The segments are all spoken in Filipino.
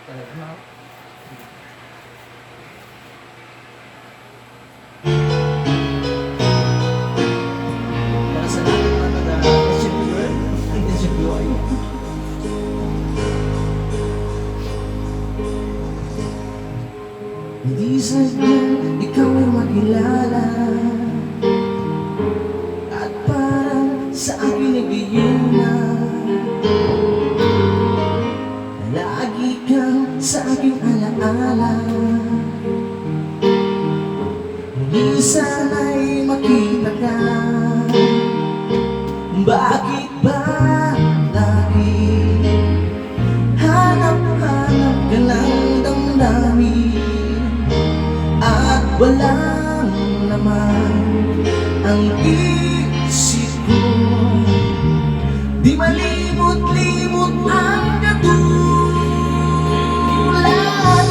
Talaga. Para sa lahat ng mga taga-achieve girl, achieve boy. Hindi sadyang ikaw ay makilala at parang sa akin nag-iyon na lagi kang sa aking alaala. Hindi sana'y makita ka. Bakit ba lagi hanap-hanap ka ng damdamin at walang naman ang isip ko? Di malimot-limot ang katulad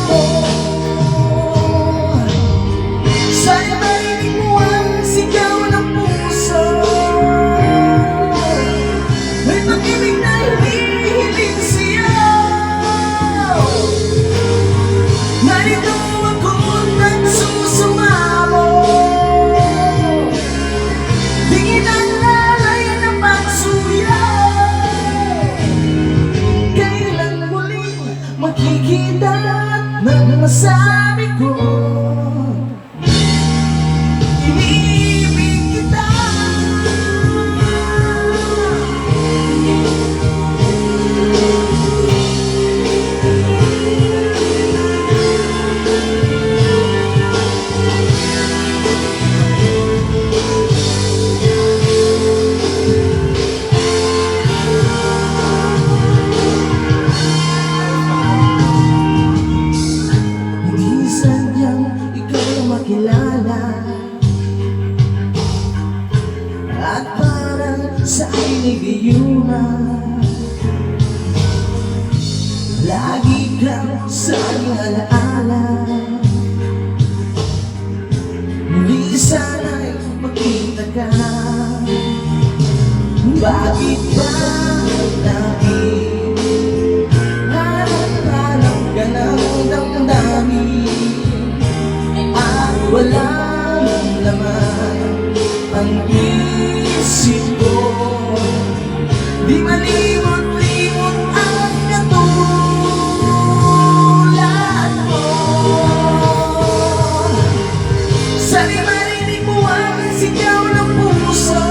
mo. Sana marinig mo ang sigaw ng puso. May pag-ibig na hinihiling siyaw. Narito ako nagsusumamo. Tingin ang lalay ng pagsuyaw. Kailan muling makikita ng masabi ko? Inibig kita. Hindi sadyang ikaw ang makilala at parang sa inigayunan. Lagi kang sa aking alaala. Muli sana'y makita ka. Bakit ba lagi hanap-hanap ka ng damdamin at walang laman ang isip ko? Di malimot-limot ang katulad mo. Sana'y marinig mo ang sigaw ng puso.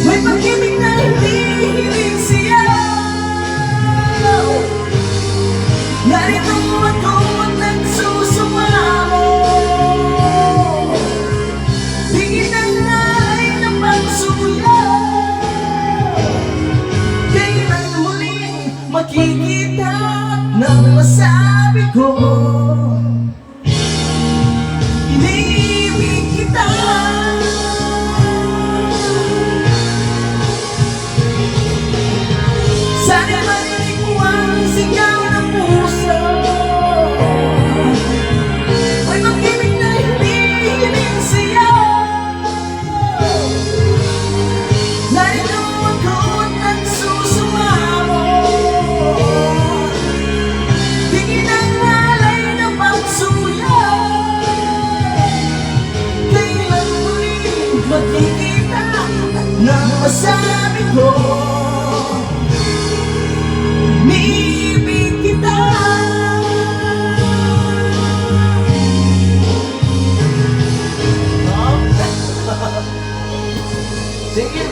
May pag-ibig na hinihiling siyaw. Narito ako nagsusumamo. Tingin ang lalay ng pagsuyaw. Kailan muling makikita ng masabi ko? Inibig kita. Sana marinig mo ang sigaw ng puso. May pag-ibig na hinihiling siyaw. Narito ako nagsusumamo. Tingin ang lalay ng pagsuyaw. Kailan muling makikita ng masabi ko? Inibig kita. Sige.